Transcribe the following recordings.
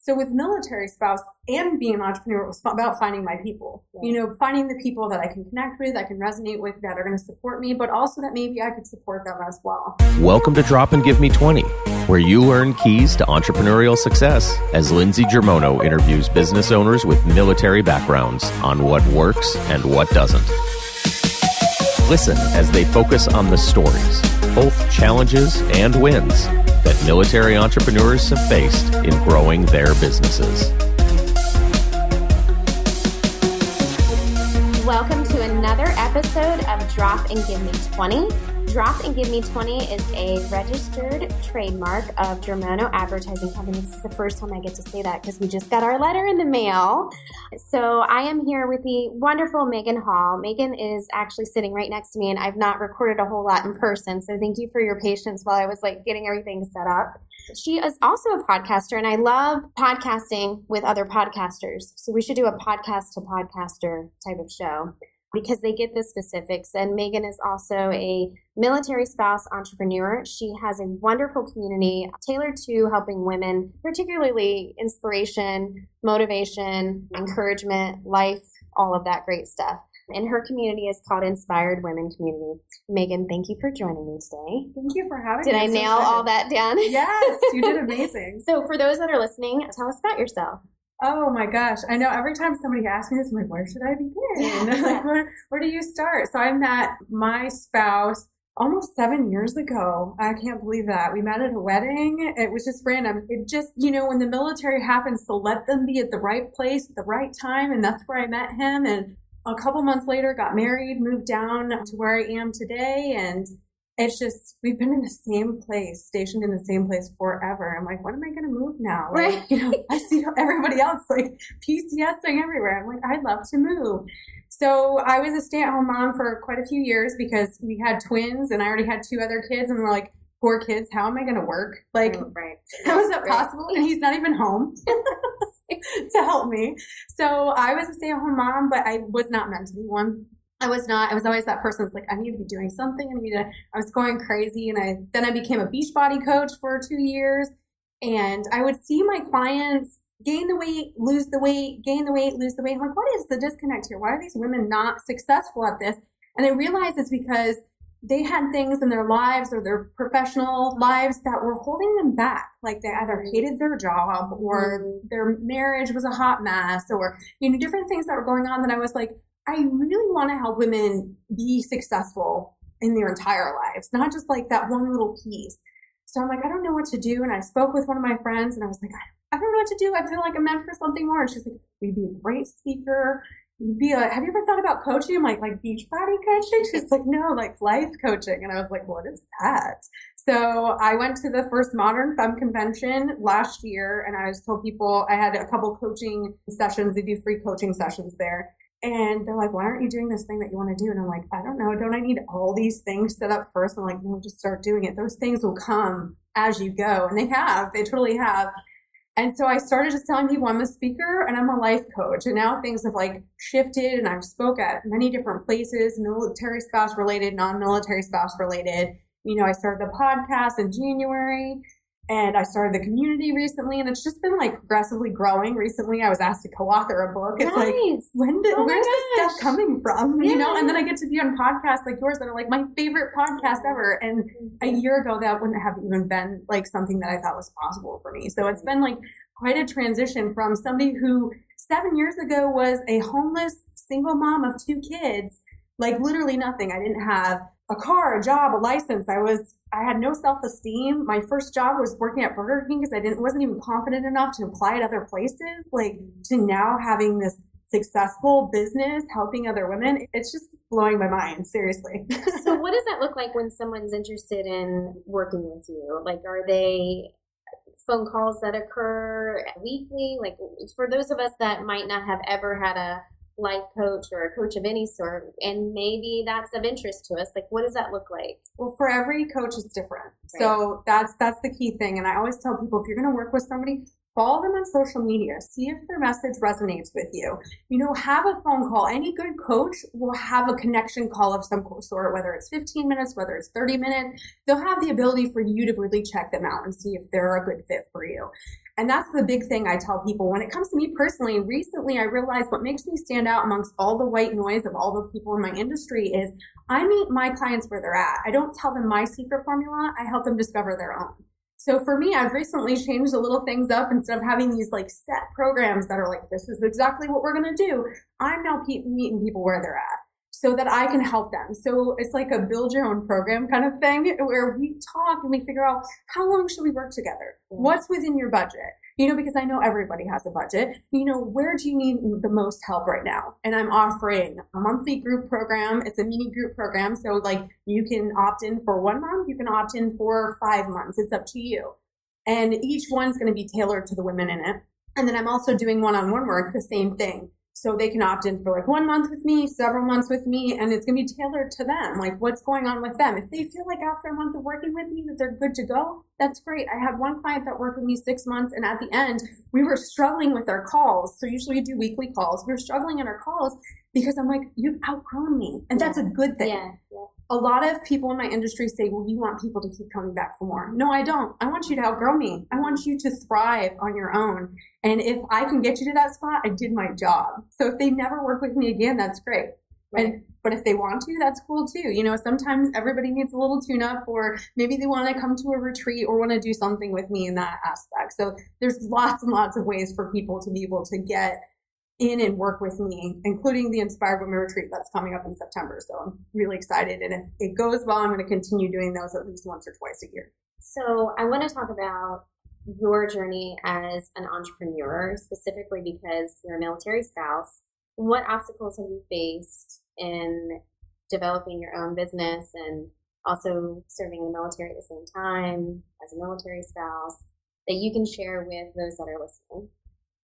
So with military spouse and being an entrepreneur, it was about finding my people, finding the people that I can connect with, I can resonate with, that are going to support me, but also that maybe I could support them as well. Welcome to Drop and Give Me 20, where you learn keys to entrepreneurial success as Lindsey interviews business owners with military backgrounds on what works and what doesn't. Listen as they focus on the stories, both challenges and wins, that military entrepreneurs have faced in growing their businesses. Welcome to another episode of Drop and Give Me 20. Drop and Give Me 20 is a registered trademark of Germano Advertising Company. This is the first time I get to say that because we just got our letter in the mail. So I am here with the wonderful Megan Hall. Megan is actually sitting right next to me, and I've not recorded a whole lot in person. So thank you for your patience while I was getting everything set up. She is also a podcaster, and I love podcasting with other podcasters. So we should do a podcast to podcaster type of show, because they get the specifics. And Megan is also a military spouse entrepreneur. She has a wonderful community tailored to helping women, particularly inspiration, motivation, encouragement, life, all of that great stuff. And her community is called Inspired Women Community. Megan, thank you for joining me today. Thank you for having me. Did I nail all that down? Yes, you did amazing. So for those that are listening, tell us about yourself. Oh my gosh. I know every time somebody asks me this, I'm like, where should I begin? Where do you start? So I met my spouse almost 7 years ago. I can't believe that. We met at a wedding. It was just random. It just, when the military happens to let them be at the right place at the right time. And that's where I met him. And a couple months later, got married, moved down to where I am today. And it's just, we've been in the same place, stationed in the same place forever. I'm like, when am I going to move now? Right. I see everybody else PCSing everywhere. I'm like, I'd love to move. So I was a stay-at-home mom for quite a few years because we had twins and I already had 2 other kids, and we're like, 4 kids, how am I going to work? How is that possible? And he's not even home to help me. So I was a stay-at-home mom, but I was not meant to be one. I was not. I was always that person that's like, I need to be doing something. I was going crazy. And then I became a Beachbody coach for 2 years. And I would see my clients gain the weight, lose the weight, gain the weight, lose the weight. I'm like, what is the disconnect here? Why are these women not successful at this? And I realized it's because they had things in their lives or their professional lives that were holding them back. Like they either hated their job or their marriage was a hot mess, or, different things that were going on that I was like, I really want to help women be successful in their entire lives, not just that one little piece. So I'm like, I don't know what to do. And I spoke with one of my friends and I was like, I don't know what to do. I feel like I'm meant for something more. And she's like, you'd be a great speaker. Have you ever thought about coaching? I'm like Beachbody coaching? She's like, no, life coaching. And I was like, what is that? So I went to the first Modern Femme Convention last year, and I just told people I had a couple coaching sessions. They do free coaching sessions there. And they're like, why aren't you doing this thing that you want to do? And I'm like, I don't know. Don't I need all these things set up first? I'm like, no, just start doing it. Those things will come as you go. And they have. They totally have. And so I started just telling people I'm a speaker and I'm a life coach. And now things have shifted, and I've spoke at many different places, military spouse related, non-military spouse related. I started the podcast in January. And I started the community recently, and it's just been progressively growing. Recently, I was asked to co-author a book. It's nice. Where's this stuff coming from? Yeah. And then I get to be on podcasts like yours that are my favorite podcast ever. And a year ago, that wouldn't have even been something that I thought was possible for me. So it's been quite a transition from somebody who 7 years ago was a homeless single mom of 2 kids, literally nothing. I didn't have a car, a job, a license. I had no self-esteem. My first job was working at Burger King because I wasn't even confident enough to apply at other places. To now having this successful business, helping other women, it's just blowing my mind, seriously. So what does that look like when someone's interested in working with you? Are they phone calls that occur weekly? For those of us that might not have ever had a life coach or a coach of any sort, and maybe that's of interest to us, what does that look like? Well, for every coach it's different. Right. So that's the key thing. And I always tell people, if you're going to work with somebody, follow them on social media, see if their message resonates with you. Have a phone call. Any good coach will have a connection call of some sort, whether it's 15 minutes, whether it's 30 minutes. They'll have the ability for you to really check them out and see if they're a good fit for you. And that's the big thing I tell people. When it comes to me personally, recently I realized what makes me stand out amongst all the white noise of all the people in my industry is I meet my clients where they're at. I don't tell them my secret formula. I help them discover their own. So for me, I've recently changed the little things up. Instead of having these like set programs that are like, this is exactly what we're going to do, I'm now meeting people where they're at so that I can help them. So it's like a build your own program kind of thing where we talk and we figure out how long should we work together? What's within your budget? Because I know everybody has a budget. Where do you need the most help right now? And I'm offering a monthly group program. It's a mini group program. So like you can opt in for 1 month. You can opt in for 5 months. It's up to you. And each one's going to be tailored to the women in it. And then I'm also doing one-on-one work, the same thing. So they can opt in for like 1 month with me, several months with me, and it's going to be tailored to them, like what's going on with them. If they feel like after a month of working with me that they're good to go, that's great. I had one client that worked with me 6 months, and at the end, we were struggling with our calls. So usually we do weekly calls. We were struggling in our calls because I'm like, you've outgrown me. And that's a good thing. Yeah. A lot of people in my industry say, well, you want people to keep coming back for more. No, I don't. I want you to outgrow me. I want you to thrive on your own. And if I can get you to that spot, I did my job. So if they never work with me again, that's great. Right. But if they want to, that's cool too. Sometimes everybody needs a little tune up, or maybe they want to come to a retreat or want to do something with me in that aspect. So there's lots and lots of ways for people to be able to get in and work with me, including the Inspired Women Retreat that's coming up in September. So I'm really excited. And if it goes well, I'm going to continue doing those at least once or twice a year. So I want to talk about your journey as an entrepreneur, specifically because you're a military spouse. What obstacles have you faced in developing your own business and also serving the military at the same time as a military spouse that you can share with those that are listening?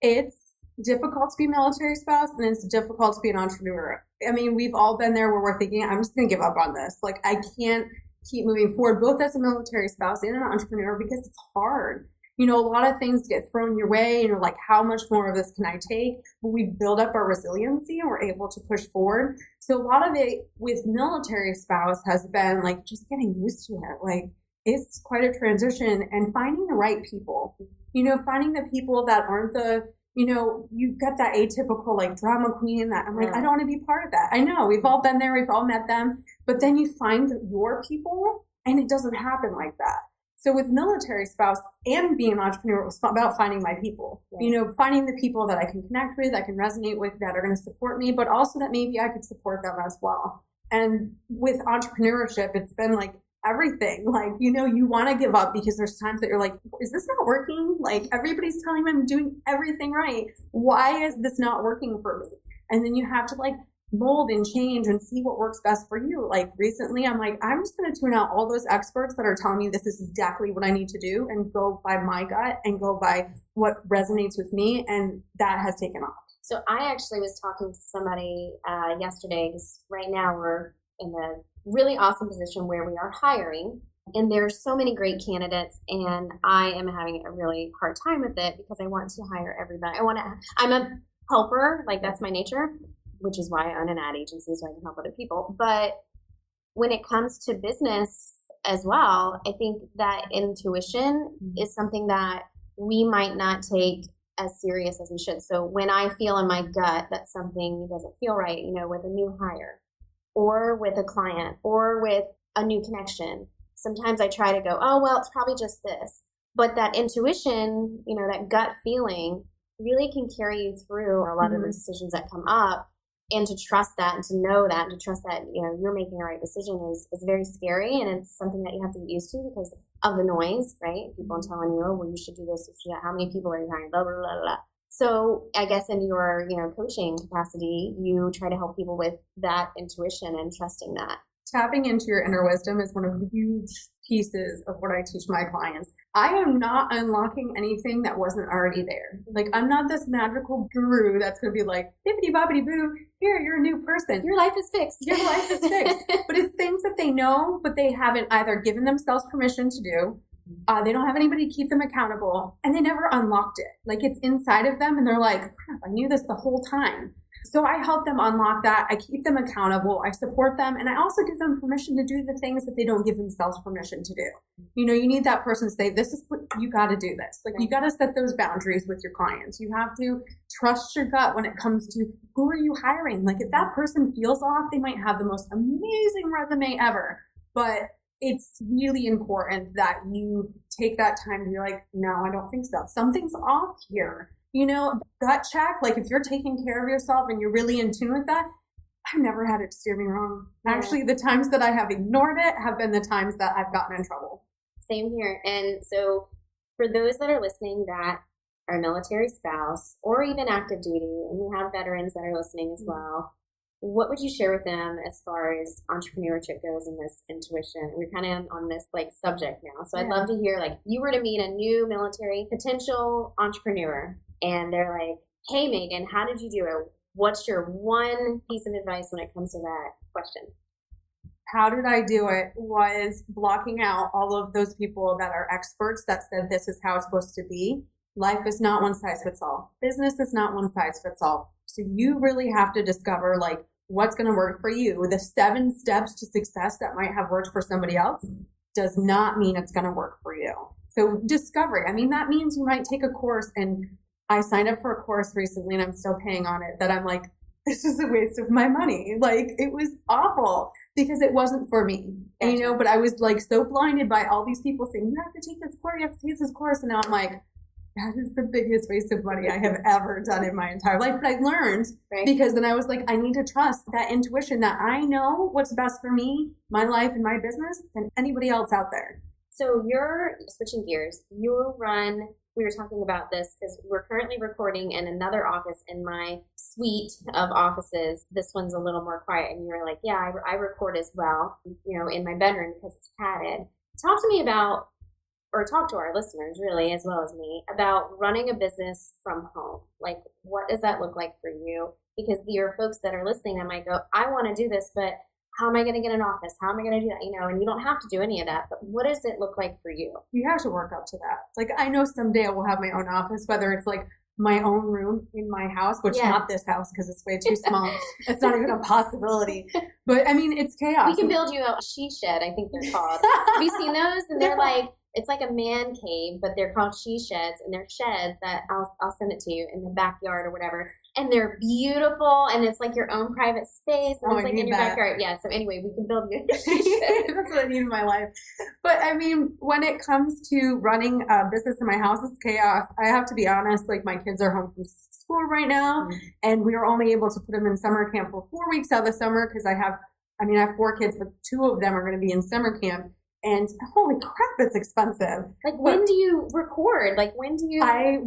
It's difficult to be a military spouse, and it's difficult to be an entrepreneur. I mean, we've all been there where we're thinking, I'm just going to give up on this. Like, I can't keep moving forward, both as a military spouse and an entrepreneur, because it's hard. A lot of things get thrown your way, and you're like, how much more of this can I take? But we build up our resiliency and we're able to push forward. So a lot of it with military spouse has been like just getting used to it. Like, it's quite a transition, and finding the right people, finding the people that aren't you've got that atypical like drama queen that I'm like, I don't want to be part of that. I know we've all been there. We've all met them, but then you find your people and it doesn't happen like that. So with military spouse and being an entrepreneur, it was about finding my people, finding the people that I can connect with, I can resonate with, that are going to support me, but also that maybe I could support them as well. And with entrepreneurship, it's been like everything. Like, you want to give up because there's times that you're like, is this not working? Like, everybody's telling me I'm doing everything right. Why is this not working for me? And then you have to like mold and change and see what works best for you. Like recently, I'm like, I'm just going to tune out all those experts that are telling me this is exactly what I need to do and go by my gut and go by what resonates with me. And that has taken off. So I actually was talking to somebody yesterday, because right now we're in a really awesome position where we are hiring, and there's so many great candidates, and I am having a really hard time with it because I want to hire everybody. I'm a helper, like that's my nature, which is why I own an ad agency, so I can help other people. But when it comes to business as well, I think that intuition is something that we might not take as serious as we should. So when I feel in my gut that something doesn't feel right, with a new hire, or with a client, or with a new connection, sometimes I try to go, oh, well, it's probably just this. But that intuition, that gut feeling really can carry you through a lot of the decisions that come up. And to trust that and to know that and to trust that, you're making the right decision is very scary. And it's something that you have to get used to because of the noise, right? People telling you, oh, well, you should do this, you should do that. How many people are you hiring? Blah, blah, blah, blah. So I guess in your, coaching capacity, you try to help people with that intuition and trusting that. Tapping into your inner wisdom is one of the huge pieces of what I teach my clients. I am not unlocking anything that wasn't already there. Like, I'm not this magical guru that's going to be like, bippity boppity boo, here, you're a new person. Your life is fixed. Your life is fixed. But it's things that they know, but they haven't either given themselves permission to do, They don't have anybody to keep them accountable, and they never unlocked it. Like, it's inside of them, and they're like, crap, I knew this the whole time. So I help them unlock that. I keep them accountable. I support them. And I also give them permission to do the things that they don't give themselves permission to do. You know, you need that person to say, this is what you got to do this. Like, you got to set those boundaries with your clients. You have to trust your gut when it comes to who are you hiring? Like, if that person feels off, they might have the most amazing resume ever. But it's really important that you take that time to be like, no, I don't think so. Something's off here. You know, gut check, like if you're taking care of yourself and you're really in tune with that, I've never had it steer me wrong. Yeah. Actually, the times that I have ignored it have been the times that I've gotten in trouble. Same here. And so for those that are listening that are military spouse or even active duty, and we have veterans that are listening as well, what would you share with them as far as entrepreneurship goes in this intuition? We're kind of on this like subject now. So I'd love to hear, like, you were to meet a new military potential entrepreneur and they're like, hey, Megan, how did you do it? What's your one piece of advice when it comes to that question? How did I do it was blocking out all of those people that are experts that said this is how it's supposed to be. Life is not one size fits all. Business is not one size fits all. So you really have to discover like what's going to work for you. The 7 steps to success that might have worked for somebody else does not mean it's going to work for you. So discovery, I mean, that means you might take a course, and I signed up for a course recently and I'm still paying on it that I'm like, this is a waste of my money. Like, it was awful because it wasn't for me. And, you know, but I was like so blinded by all these people saying, you have to take this course, you have to take this course. And now I'm like, that is the biggest waste of money I have ever done in my entire life. But I learned because then I was like, I need to trust that intuition that I know what's best for me, my life and my business than anybody else out there. So you're switching gears. You run, we were talking about this because we're currently recording in another office in my suite of offices. This one's a little more quiet. And you were like, yeah, I record as well, you know, in my bedroom because it's padded. Talk to me about, or talk to our listeners really, as well as me, about running a business from home. Like, what does that look like for you? Because there are folks that are listening that might go, I want to do this, but how am I going to get an office? How am I going to do that? You know, and you don't have to do any of that, but what does it look like for you? You have to work up to that. Like, I know someday I will have my own office, whether it's like my own room in my house, which not this house because it's way too small. It's not even a possibility. But I mean, it's chaos. We can build you a she shed, I think they're called. Have you seen those? And they're like, it's like a man cave, but they're called she sheds, and they're sheds that I'll send it to you in the backyard or whatever. And they're beautiful, and it's like your own private space, and it's like in your backyard. Yeah, so anyway, we can build you a she shed. That's what I need in my life. But I mean, when it comes to running a business in my house, it's chaos. I have to be honest, like my kids are home from school right now, and we were only able to put them in summer camp for 4 weeks out of the summer because I have 4 kids, but 2 of them are going to be in summer camp. And holy crap, it's expensive. Like, when do you record? Like, when do you? I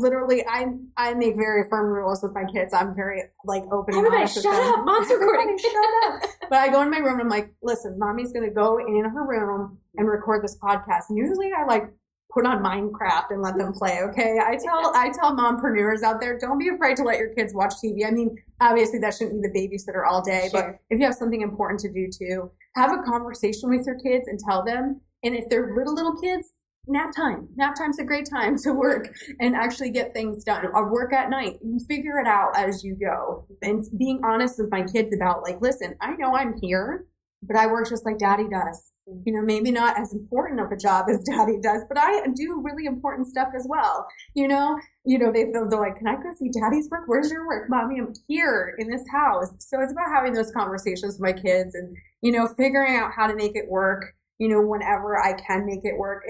make very firm rules with my kids. I'm very like open. Everybody, and shut up! Mom's recording. Shut up! But I go in my room and I'm like, listen, mommy's gonna go in her room and record this podcast. And usually I like put on Minecraft and let them play. Okay, I tell mompreneurs out there, don't be afraid to let your kids watch TV. I mean, obviously that shouldn't be the babysitter all day, but if you have something important to do too, have a conversation with your kids and tell them. And if they're little kids, nap time. Nap time's a great time to work and actually get things done. Or work at night. You figure it out as you go. And being honest with my kids about like, listen, I know I'm here, but I work just like daddy does. You know, maybe not as important of a job as daddy does, but I do really important stuff as well. You know, they're like, can I go see daddy's work? Where's your work? Mommy, I'm here in this house. So it's about having those conversations with my kids and, you know, figuring out how to make it work. You know, whenever I can make it work,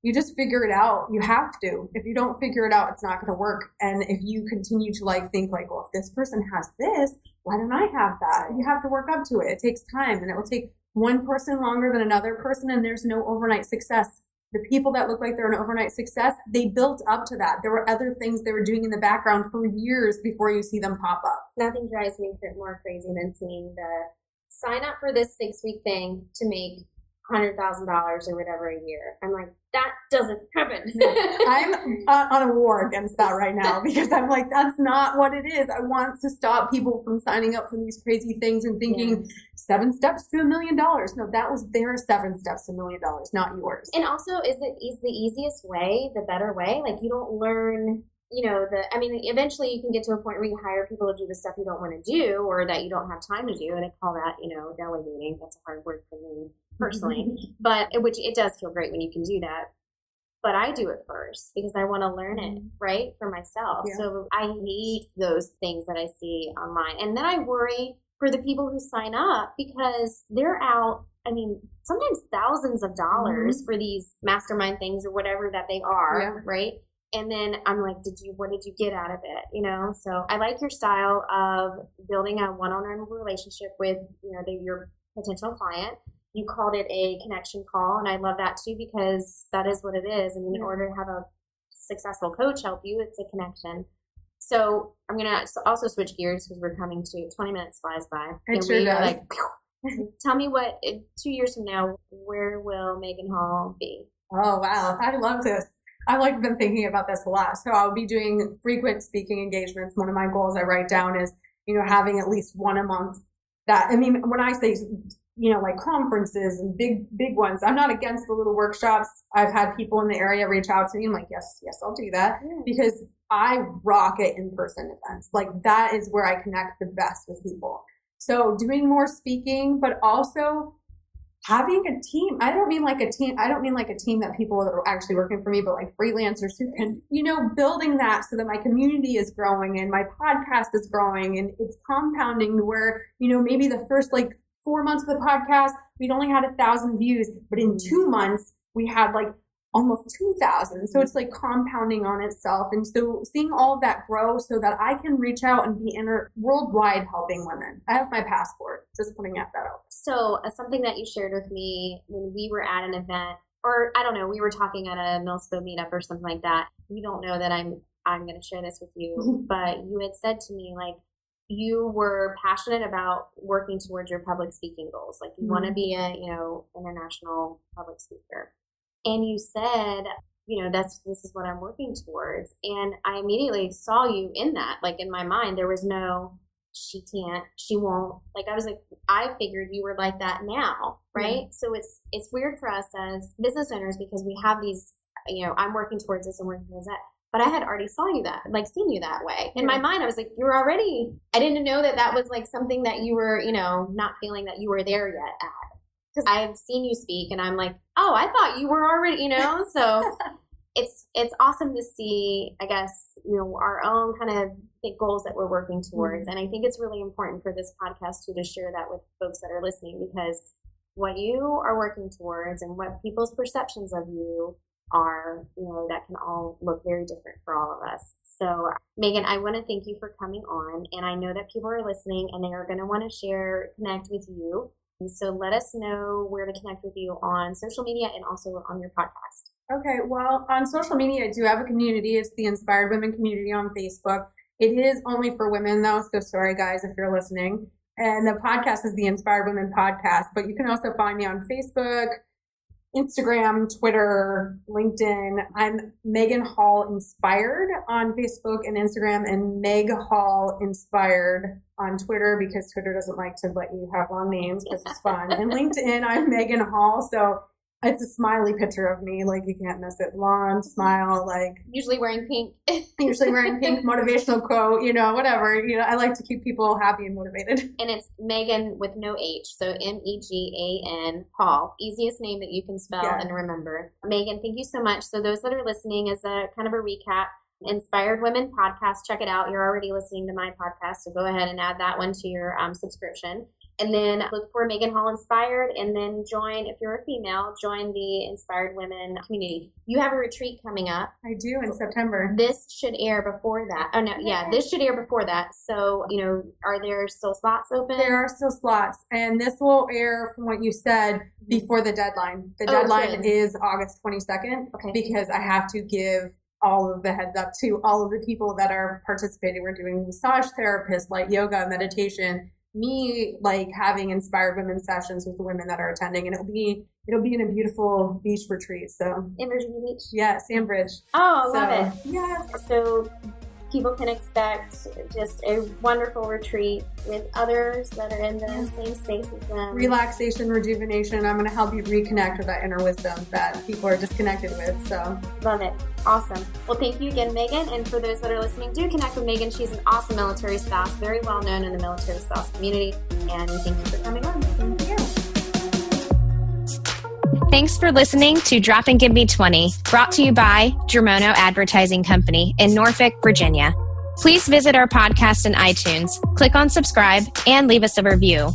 you just figure it out. You have to. If you don't figure it out, it's not going to work. And if you continue to like think like, well, if this person has this, why don't I have that? You have to work up to it. It takes time, and it will take one person longer than another person. And there's no overnight success. The people that look like they're an overnight success, they built up to that. There were other things they were doing in the background for years before you see them pop up. Nothing drives me more crazy than seeing the sign up for this 6-week thing to make $100,000 or whatever a year. I'm like, that doesn't happen. I'm on a war against that right now because I'm like, that's not what it is. I want to stop people from signing up for these crazy things and thinking 7 steps to $1 million. No, that was their 7 steps to $1 million, not yours. And also, is the easiest way the better way? Like, you don't learn, eventually you can get to a point where you hire people to do the stuff you don't want to do or that you don't have time to do. And I call that, delegating. That's a hard word for me personally, but which it does feel great when you can do that. But I do it first because I want to learn it, right, for myself. Yeah. So I hate those things that I see online. And then I worry for the people who sign up because they're out, sometimes thousands of dollars for these mastermind things or whatever that they are, right? And then I'm like, what did you get out of it? So I like your style of building a one-on-one relationship with, your potential client. You called it a connection call, and I love that too because that is what it is. And in order to have a successful coach help you, it's a connection. So I'm going to also switch gears because we're coming to 20 minutes flies by. It sure does. Tell me what, 2 years from now, where will Megan Hall be? Oh, wow. I love this. I've been thinking about this a lot. So I'll be doing frequent speaking engagements. One of my goals I write down is, having at least one a month. When I say, like conferences and big ones, I'm not against the little workshops. I've had people in the area reach out to me. I'm like, yes, I'll do that because I rock at in-person events. Like that is where I connect the best with people. So doing more speaking, but also having a team. I don't mean like a team that people that are actually working for me, but like freelancers who can, building that so that my community is growing and my podcast is growing and it's compounding to where, maybe the first 4 months of the podcast, we'd only had 1,000 views, but in 2 months we had almost 2,000. So it's compounding on itself. And so seeing all of that grow so that I can reach out and be worldwide helping women. I have my passport, just putting that out. So something that you shared with me when we were at an event, or I don't know, we were talking at a Millspo meetup or something like that. You don't know that I'm going to share this with you, but you had said to me, you were passionate about working towards your public speaking goals. You want to be a, international public speaker. And you said, this is what I'm working towards. And I immediately saw you in that. In my mind, there was no, she can't, she won't. I figured you were like that now, right? So it's weird for us as business owners because we have these, I'm working towards this and working towards that. But I had already seen you that way. In my mind, I was like, you're already, I didn't know that was something that you were, not feeling that you were there yet at. Because I've seen you speak and I'm like, oh, I thought you were already, so it's awesome to see, I guess, our own kind of big goals that we're working towards. And I think it's really important for this podcast too, to share that with folks that are listening because what you are working towards and what people's perceptions of you are, that can all look very different for all of us. So Megan, I want to thank you for coming on. And I know that people are listening and they are going to want to connect with you. And so let us know where to connect with you on social media and also on your podcast. Okay. Well, on social media, I do have a community. It's the Inspired Women community on Facebook. It is only for women though. So sorry guys, if you're listening. And the podcast is the Inspired Women podcast, but you can also find me on Facebook, Instagram, Twitter, LinkedIn. I'm Megan Hall Inspired on Facebook and Instagram and Meg Hall Inspired on Twitter because Twitter doesn't like to let you have long names because it's fun. And LinkedIn, I'm Megan Hall. So it's a smiley picture of me. You can't miss it. Blonde, smile, usually wearing pink. Motivational quote, whatever. I like to keep people happy and motivated. And it's Megan with no H. So Megan Hall. Easiest name that you can spell and remember. Megan, thank you so much. So those that are listening, as a kind of a recap, Inspired Women podcast, check it out. You're already listening to my podcast, so go ahead and add that one to your subscription. And then look for Megan Hall Inspired, and then join, if you're a female, join the Inspired Women community. You have a retreat coming up. I do, in September. This should air before that. Oh, no, yeah, this should air before that. So, are there still slots open? There are still slots, and this will air, from what you said, before the deadline. The deadline is August 22nd, because I have to give all of the heads up to all of the people that are participating. We're doing massage therapists, light yoga, meditation, me like having inspired women sessions with the women that are attending, and it'll be in a beautiful beach retreat. So in Virginia Beach? Yeah, Sandbridge. Oh, I love it. Yes. So people can expect just a wonderful retreat with others that are in the same space as them. Relaxation, rejuvenation. I'm going to help you reconnect with that inner wisdom that people are disconnected with. So love it. Awesome. Well, thank you again, Megan. And for those that are listening, do connect with Megan. She's an awesome military spouse, very well known in the military spouse community. And thank you for coming on. Thank you. Thanks for listening to Drop and Give Me 20, brought to you by Germono Advertising Company in Norfolk, Virginia. Please visit our podcast in iTunes, click on subscribe, and leave us a review.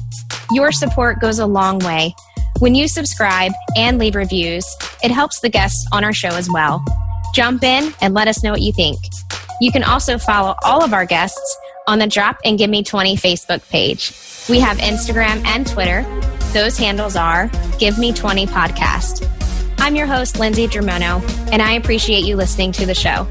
Your support goes a long way. When you subscribe and leave reviews, it helps the guests on our show as well. Jump in and let us know what you think. You can also follow all of our guests on the Drop and Give Me 20 Facebook page. We have Instagram and Twitter. Those handles are Give Me 20 Podcast. I'm your host, Lindsey Germono, and I appreciate you listening to the show.